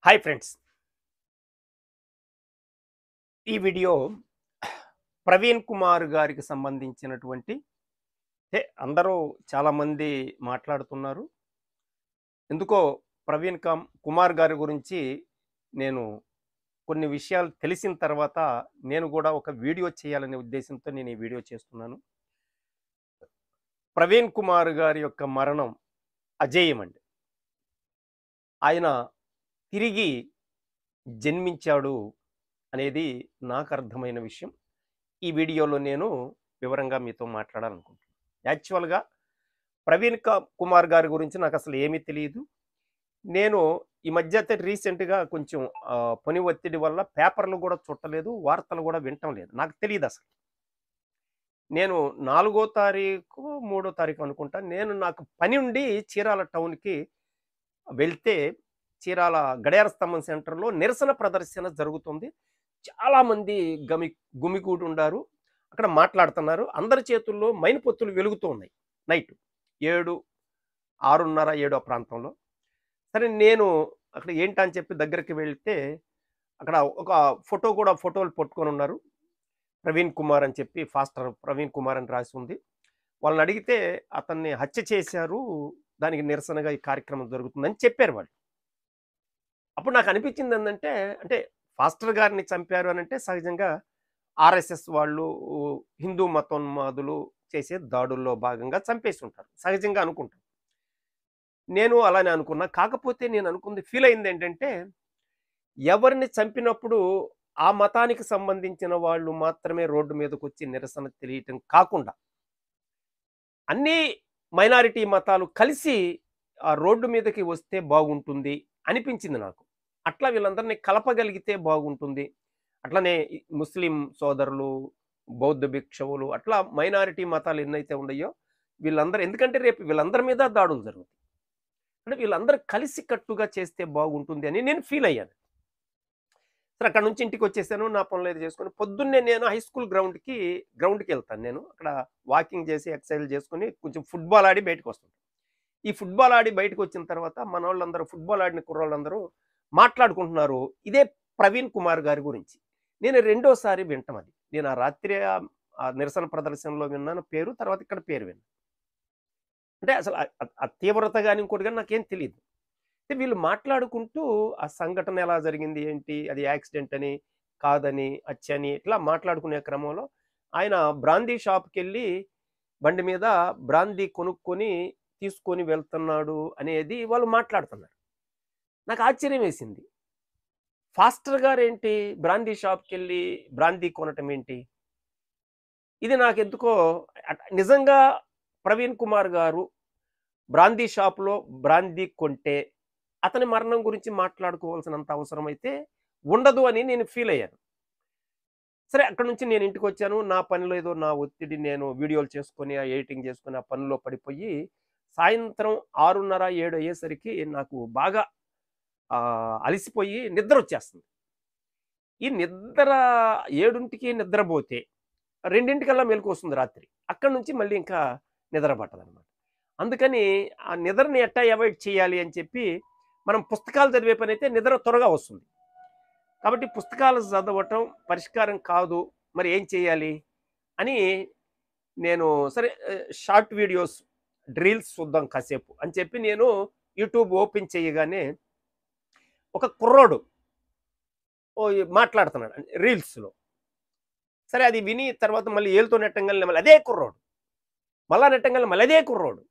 Hi friends. ఈ video Praveen Kumar గారికి సంబంధించినటువంటి అందరూ చాలామంది మాట్లాడుతున్నారు. ఎందుకో కుమార్ గారి గురించి నేను కొన్ని విషయాలు తెలిసిన తర్వాత నేను కూడా ఒక వీడియో చేయాలనే ఉద్దేశంతో నేను ఈ వీడియో చేస్తున్నాను. ప్రవీణ్ కుమార్ గారి యొక్క మరణం అజేయమండి. ఆయన తిరిగి జన్మించాడు అనేది నాకు అర్థమైన విషయం. ఈ వీడియోలో నేను వివరంగా మీతో మాట్లాడాలనుకుంటున్నాను. యాక్చువల్‌గా కుమార్ గారి గురించి నాకసలు ఏమీ తెలీదు. నేను ఈ మధ్య అయితే రీసెంట్‌గా కొంచెం పని ఒత్తిడి వల్ల పేపర్‌లు గూడా చుట్టలేదు. వార్తలు గూడా వినటం లేదు. నాకు తెలీదసలు. నేను 4 తారీఖు, 3 తారీఖు అనుకుంటా. నాకు పని ఉండి చీరాల టౌన్‌కి వెళ్తే, చీరాల గడియార స్తంభం సెంటర్‌లో నిరసన ప్రదర్శన జరుగుతుంది. చాలామంది గుమిగూడుండారు. అక్కడ మాట్లాడుతున్నారు. అందరి చేతుల్లో మైనపొత్తులు వెలుగుతూ ఉన్నాయి. నైట్ 7, 6:30, 7 ఆ ప్రాంతంలో. సరే నేను అక్కడ ఏంటని చెప్పి దగ్గరికి వెళ్తే, అక్కడ ఒక ఫోటోలు పట్టుకొనున్నారు. ప్రవీణ్ కుమార్ అని చెప్పి ఫాస్టర్ ప్రవీణ్ కుమార్ అని రాసి ఉంది. వాళ్ళనడిగితే అతన్ని హత్య చేశారు. దానికి నిరసనగా ఈ కార్యక్రమం జరుగుతుందని చెప్పారు వాళ్ళు. అప్పుడు నాకనిపించిందేందంటే, అంటే ఫాస్టర్ గారిని చంపారు అనంటే సహజంగా ఆర్ఎస్ఎస్ వాళ్ళు, హిందూ మతోన్మాదులు చేసే దాడుల్లో భాగంగా చంపేసుంటారు. సహజంగా అనుకుంటాం. నేను అలానే అనుకున్నా. కాకపోతే నేననుకుంది ఫీలయిందేంటంటే, ఎవరిని చంపినప్పుడు ఆ మతానికి సంబంధించిన వాళ్ళు మాత్రమే రోడ్డు మీదకొచ్చి నిరసన తెలియటం కాకుండా, అన్నీ మైనారిటీ మతాలు కలిసి ఆ రోడ్డు మీదకి వస్తే బాగుంటుంది అనిపించింది నాకు. అట్లా వీళ్ళందరినీ కలపగలిగితే బాగుంటుంది. అట్లనే ముస్లిం సోదరులు, బౌద్ధ భిక్షువులు అట్లా మైనారిటీ మతాలు ఎన్నైతే ఉన్నాయో వీళ్ళందరూ, ఎందుకంటే రేపు వీళ్ళందరి మీద దాడులు జరుగుతాయి. అంటే వీళ్ళందరూ కలిసికట్టుగా చేస్తే బాగుంటుంది అని నేను ఫీల్ అయ్యాను. సరే అక్కడి నుంచి ఇంటికొచ్చేసాను. నా పనులేదో చేసుకొని పొద్దున్నే నేను హై స్కూల్ గ్రౌండ్‌కెళ్తాను నేను. అక్కడ వాకింగ్ చేసి, ఎక్సర్‌సైజ్‌లు చేసుకొని కొంచెం ఫుట్‌బాల్ ఆడి బయటకొస్తాను. ఈ ఫుట్‌బాల్ ఆడి బయటకొచ్చిన తర్వాత మనోళ్ళందరూ, ఫుట్‌బాల్ ఆడిన కుర్రోళ్ళందరూ మాట్లాడుకుంటున్నారు. ఇదే ప్రవీణ్ కుమార్ గారి గురించి. నేను రెండోసారి వినటం అది. నేను ఆ రాత్రి ఆ నిరసన ప్రదర్శనలో విన్నాను పేరు. తర్వాత ఇక్కడ పేరు విన్నాను. అంటే అసలు ఆ తీవ్రత గాని, ఇంకోటి గాని నాకేం తెలీదు. అంటే వీళ్ళు మాట్లాడుకుంటూ ఆ సంఘటన ఎలా జరిగింది, ఏంటి, అది యాక్సిడెంట్ అని, కాదని, హత్యని ఇట్లా మాట్లాడుకునే క్రమంలో ఆయన బ్రాందీ షాప్‌కెళ్ళి బండి మీద బ్రాందీ కొనుక్కొని తీసుకొని వెళ్తున్నాడు అనేది వాళ్ళు మాట్లాడుతున్నారు. నాకు ఆశ్చర్యమేసింది. ఫాస్టర్ గారేంటి బ్రాందీ షాప్‌కెళ్ళి బ్రాందీ కొనటం ఏంటి? ఇది నాకెందుకో నిజంగా ప్రవీణ్ కుమార్ గారు బ్రాందీ షాప్‌లో బ్రాందీ కొంటే, అతని మరణం గురించి మాట్లాడుకోవాల్సినంత అవసరమైతే ఉండదు అని నేను ఫీల్ అయ్యాను. సరే అక్కడి నుంచి నేను ఇంటికొచ్చాను. నా పనిలో ఏదో నా ఒత్తిడి, నేను వీడియోలు చేసుకొని, ఆ ఎడిటింగ్ చేసుకొని, ఆ పనిలో పడిపోయి, సాయంత్రం 6:30, 7 అయ్యేసరికి నాకు బాగా అలిసిపోయి నిద్రొచ్చేస్తుంది. ఈ నిద్ర 7కి నిద్రబోతే 2కల్లా మెలుకువొస్తుంది రాత్రి. అక్కడి నుంచి మళ్ళీ ఇంకా నిద్ర పట్టదనమాట. అందుకని ఆ నిద్రని ఎట్టా అవాయిడ్ చేయాలి అని చెప్పి, మనం పుస్తకాలు చదివే పనైతే నిద్ర త్వరగా వస్తుంది. కాబట్టి పుస్తకాలు చదవటం పరిష్కారం కాదు. మరి ఏం చేయాలి? అని నేను సరే షార్ట్ వీడియోస్, రీల్స్ చూద్దాం కాసేపు అని చెప్పి నేను యూట్యూబ్ ఓపెన్ చేయగానే ఒక కుర్రోడు మాట్లాడుతున్నాడు రీల్స్‌లో. సరే అది విని తర్వాత మళ్ళీ ఏలుతో నెట్టంగాల్నే మళ్ళీ అదే కుర్రోడు. మళ్ళా నెట్టంగాల్నే మళ్ళీ అదే కుర్రోడు.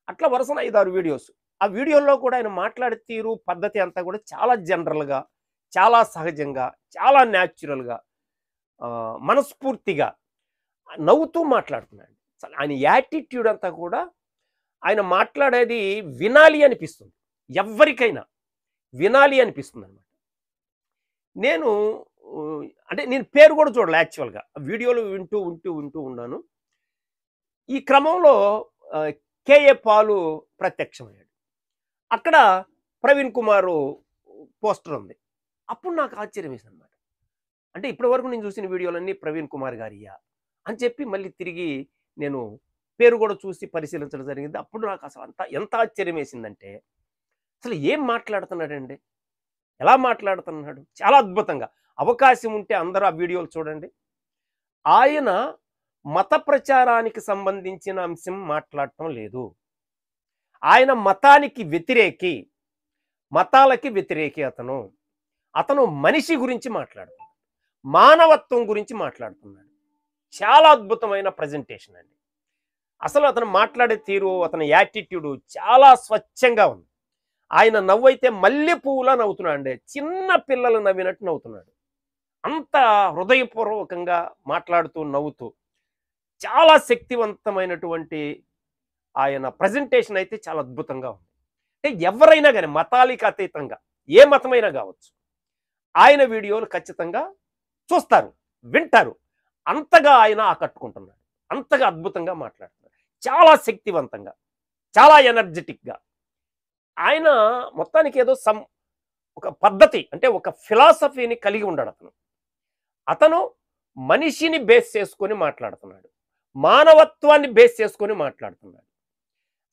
అట్లా వరుసన 5, 6 వీడియోస్. ఆ వీడియోల్లో కూడా ఆయన మాట్లాడే తీరు, పద్ధతి అంతా కూడా చాలా జనరల్‌గా, చాలా సహజంగా, చాలా న్యాచురల్‌గా, మనస్ఫూర్తిగా నవ్వుతూ మాట్లాడుతున్నాడు. అసలు ఆయన యాటిట్యూడ్ అంతా కూడా, ఆయన మాట్లాడేది వినాలి అనిపిస్తుంది. ఎవ్వరికైనా వినాలి అనిపిస్తుందనమాట. నేను అంటే నేను పేరు కూడా చూడలే యాక్చువల్‌గా. వీడియోలు వింటూ ఉన్నాను. ఈ క్రమంలో ఆహ్, కేఏ పాలు ప్రత్యక్షమయ్యాడు. అక్కడ ప్రవీణ్ కుమారు పోస్టర్ ఉంది. అప్పుడు నాకు ఆశ్చర్యం వేసిందనమాట. అంటే ఇప్పటి వరకు నేను చూసిన వీడియోలన్నీ ప్రవీణ్ కుమార్ గారియ్యా? అని చెప్పి మళ్ళీ తిరిగి నేను పేరు కూడా చూసి పరిశీలించడం జరిగింది. అప్పుడు నాకు అసలు ఎంత ఆశ్చర్యం వేసిందంటే, అసలు ఏం మాట్లాడుతున్నాడండి? ఎలా మాట్లాడుతున్నాడు చాలా అద్భుతంగా. అవకాశం ఉంటే అందరూ ఆ వీడియోలు చూడండి. ఆయన మత ప్రచారానికి సంబంధించిన అంశం మాట్లాడటం లేదు. ఆయన మతానికి వ్యతిరేకి. మతాలకి వ్యతిరేకి అతను. అతను మనిషి గురించి మాట్లాడుతున్నాడు. మానవత్వం గురించి మాట్లాడుతున్నాడు. చాలా అద్భుతమైన ప్రజెంటేషన్ అండి. అసలు అతను మాట్లాడే తీరు, అతని యాటిట్యూడ్ చాలా స్వచ్ఛంగా ఉంది. ఆయన నవ్వైతే మల్లె పువ్వులా నవ్వుతున్నాడు అండి. చిన్న పిల్లలు నవ్వినట్టు నవ్వుతున్నాడు. అంత హృదయపూర్వకంగా మాట్లాడుతూ, నవ్వుతూ చాలా శక్తివంతమైనటువంటి ఆయన ప్రజెంటేషన్ అయితే చాలా అద్భుతంగా ఉంది. అంటే ఎవరైనా గాని మతాలకు అతీతంగా ఏ మతమైనా కావచ్చు. ఆయన వీడియోలు ఖచ్చితంగా చూస్తారు, వింటారు. అంతగా ఆయన ఆకట్టుకుంటున్నాడు. అంతగా అద్భుతంగా మాట్లాడుతున్నాడు. చాలా శక్తివంతంగా, చాలా ఎనర్జెటిక్‌గా. ఆయన మొత్తానికి ఏదో ఒక పద్ధతి అంటే ఒక ఫిలాసఫీని కలిగి ఉన్నాడు అతను. అతను మనిషిని బేస్ చేసుకొని మాట్లాడుతున్నాడు. మానవత్వాన్ని బేస్ చేసుకొని మాట్లాడుతున్నాడు.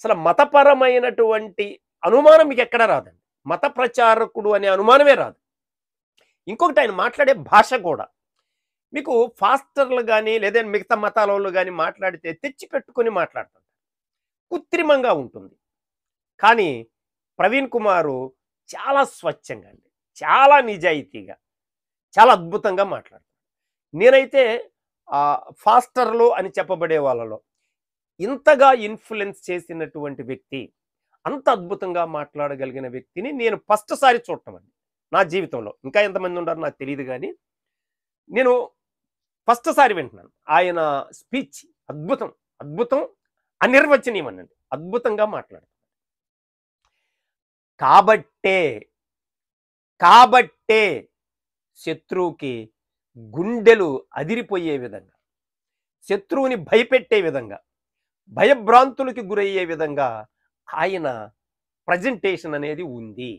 అసలు మతపరమైనటువంటి అనుమానం మీకెక్కడ రాదండి. మత ప్రచారకుడు అనే అనుమానమే రాదు. ఇంకొకటి ఆయన మాట్లాడే భాష కూడా మీకు ఫాస్టర్లు గాని, లేదా మిగతా మతాలోళ్ళు గాని మాట్లాడితే తెచ్చిపెట్టుకొని మాట్లాడతారు. కృత్రిమంగా ఉంటుంది. కానీ ప్రవీణ్ కుమారు చాలా స్వచ్ఛంగా అండి. చాలా నిజాయితీగా, చాలా అద్భుతంగా మాట్లాడతారు. నేనైతే ఫాస్టర్లు అని చెప్పబడే వాళ్ళలో ఇంతగా ఇన్‌ఫ్లుయెన్స్ చేసినటువంటి వ్యక్తి, అంత అద్భుతంగా మాట్లాడగలిగిన వ్యక్తిని నేను ఫస్ట్ సారి చూడటం అండి నా జీవితంలో. ఇంకా ఎంతమంది ఉన్నారో నాకు తెలీదు గానీ, నేను ఫస్ట్ సారి వింటున్నాను. ఆయన స్పీచ్ అద్భుతం. అద్భుతం, అనిర్వచనీయమనండి. అద్భుతంగా మాట్లాడారు. కాబట్టే, కాబట్టే శత్రువుకి గుండెలు అదిరిపోయే విధంగా, శత్రువుని భయపెట్టే విధంగా, భయభ్రాంతులకి గురయ్యే విధంగా ఆయన ప్రజెంటేషన్ అనేది ఉంది.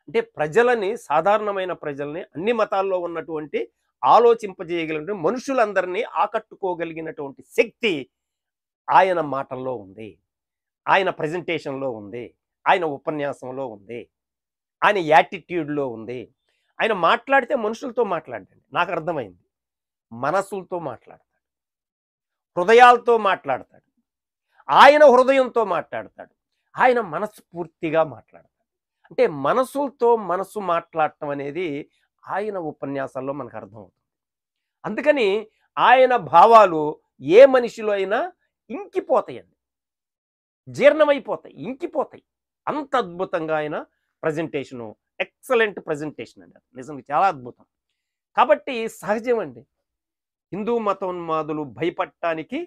అంటే ప్రజలని, సాధారణమైన ప్రజల్ని, అన్ని మతాల్లో ఉన్నటువంటి ఆలోచింపజేయగలిగిన మనుషులందరినీ ఆకట్టుకోగలిగినటువంటి శక్తి ఆయన మాటల్లో ఉంది. ఆయన ప్రజెంటేషన్‌లో ఉంది. ఆయన ఉపన్యాసంలో ఉంది. ఆయన యాటిట్యూడ్‌లో ఉంది. ఆయన మాట్లాడితే మనుషులతో మాట్లాడడండి. నాకు అర్థమైంది. మనసులతో మాట్లాడతాడు. హృదయాలతో మాట్లాడతాడు. ఆయన హృదయంతో మాట్లాడతాడు. ఆయన మనస్ఫూర్తిగా మాట్లాడతాడు. అంటే మనసులతో మనసు మాట్లాడటం అనేది ఆయన ఉపన్యాసాల్లో మనకు అర్థమవుతుంది. అందుకని ఆయన భావాలు ఏ మనిషిలో అయినా ఇంకిపోతాయండి. జీర్ణమైపోతాయి, ఇంకిపోతాయి. అంత అద్భుతంగా ఆయన ప్రజెంటేషను, ఎక్సలెంట్ ప్రజెంటేషన్ అండి. నిజంగా చాలా అద్భుతం. కాబట్టి సహజమండి. హిందూ మతోన్మాదులు భయపడటానికి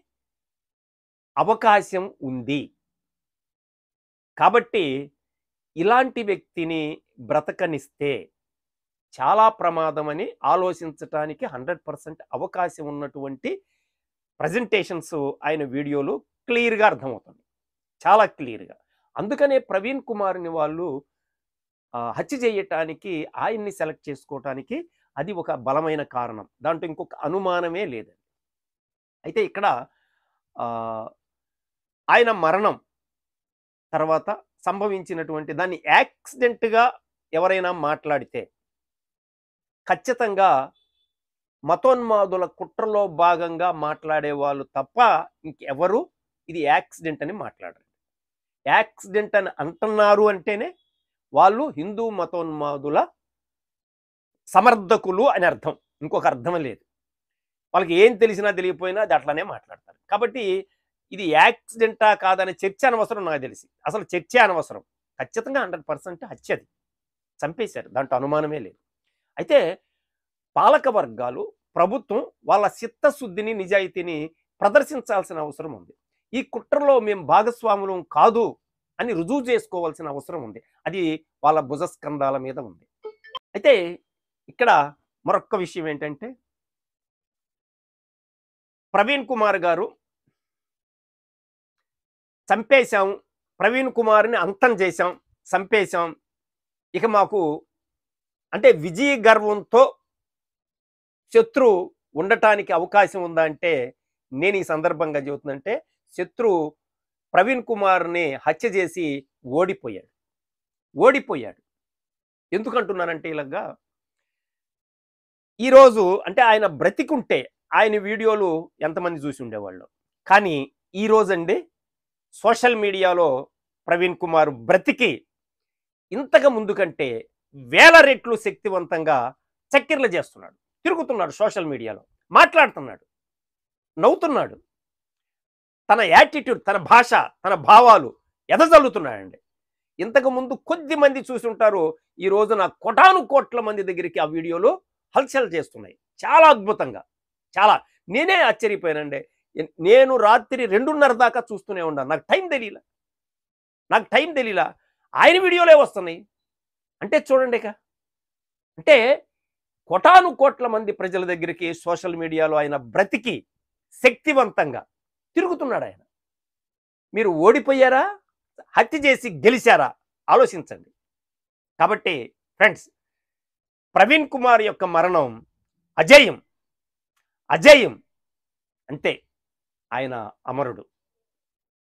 అవకాశం ఉంది. కాబట్టి ఇలాంటి వ్యక్తిని బ్రతకనిస్తే చాలా ప్రమాదమని ఆలోచించటానికి 100% అవకాశం ఉన్నటువంటి ప్రజెంటేషన్స్ ఆయన వీడియోలు క్లియర్‌గా అర్థమవుతుంది. చాలా క్లియర్‌గా. అందుకనే ప్రవీణ్ కుమార్‌ని వాళ్ళు హత్య చేయటానికి ఆయన్ని సెలెక్ట్ చేసుకోవటానికి అది ఒక బలమైన కారణం. దాంట్లో ఇంకొక అనుమానమే లేదండి. అయితే ఇక్కడ ఆహ్, ఆయన మరణం తర్వాత సంభవించినటువంటి దాన్ని యాక్సిడెంట్‌గా ఎవరైనా మాట్లాడితే ఖచ్చితంగా మతోన్మాదుల కుట్రలో భాగంగా మాట్లాడే వాళ్ళు తప్ప ఇంకెవరు ఇది యాక్సిడెంట్ అని మాట్లాడరు. యాక్సిడెంట్ అని అంటున్నారు అంటేనే వాళ్ళు హిందూ మతోన్మాదుల సమర్థకులు అని అర్థం. ఇంకొక అర్థం లేదు. వాళ్ళకి ఏం తెలిసినా తెలియకపోయినా అది అట్లనే మాట్లాడతారు. కాబట్టి ఇది యాక్సిడెంటా కాదనే చర్చ అనవసరం నాకు తెలిసి. అసలు చర్చే అనవసరం. ఖచ్చితంగా 100% హత్య అది. చంపేశారు. దాంట్లో అనుమానమే లేదు. అయితే పాలక వర్గాలు, ప్రభుత్వం వాళ్ళ చిత్తశుద్ధిని, నిజాయితీని ప్రదర్శించాల్సిన అవసరం ఉంది. ఈ కుట్రలో మేము భాగస్వాములం కాదు అని రుజువు చేసుకోవాల్సిన అవసరం ఉంది. అది వాళ్ళ భుజస్కంధాల మీద ఉంది. అయితే ఇక్కడ మరొక్క విషయం ఏంటంటే ప్రవీణ్ కుమార్ గారు చంపేశాం, ప్రవీణ్ కుమార్‌ని అంతం చేశాం, చంపేశాం. ఇక మాకు అంటే విజయ గర్వంతో శత్రువు ఉండటానికి అవకాశం ఉందా అంటే, నేను ఈ సందర్భంగా చెబుతుందంటే, శత్రువు ప్రవీణ్ కుమార్‌ని హత్య చేసి ఓడిపోయాడు. ఓడిపోయాడు. ఎందుకంటున్నానంటే ఇలాగా ఈరోజు అంటే ఆయన బ్రతికుంటే ఆయన వీడియోలు ఎంతమంది చూసి ఉండేవాళ్ళు. కానీ ఈరోజండి సోషల్ మీడియాలో ప్రవీణ్ కుమార్ బ్రతికి ఇంతకు ముందు కంటే వేల రెట్లు శక్తివంతంగా చక్కెర్లు చేస్తున్నాడు. తిరుగుతున్నాడు సోషల్ మీడియాలో. మాట్లాడుతున్నాడు. నవ్వుతున్నాడు. తన యాటిట్యూడ్, తన భాష, తన భావాలు ఎదజల్లుతున్నాడండి. ఇంతకుముందు కొద్ది మంది చూసుంటారు. ఈ రోజున కోటాను కోట్ల మంది దగ్గరికి ఆ వీడియోలు హల్చల్ చేస్తున్నాయి. చాలా అద్భుతంగా. చాలా. నేనే ఆశ్చర్యపోయానండి. నేను రాత్రి 2:30 దాకా చూస్తూనే ఉన్నాను. నాకు టైం తెలీలా. ఆయన వీడియోలే వస్తున్నాయి. అంటే చూడండి ఇక. అంటే కోటాను కోట్ల మంది ప్రజల దగ్గరికి సోషల్ మీడియాలో ఆయన బ్రతికి శక్తివంతంగా తిరుగుతున్నాడు ఆయన. మీరు ఓడిపోయారా? హత్య చేసి గెలిచారా? ఆలోచించండి. కాబట్టి ఫ్రెండ్స్, ప్రవీణ్ కుమార్ యొక్క మరణం అజేయం. అజేయం. అంతే. ఆయన అమరుడు.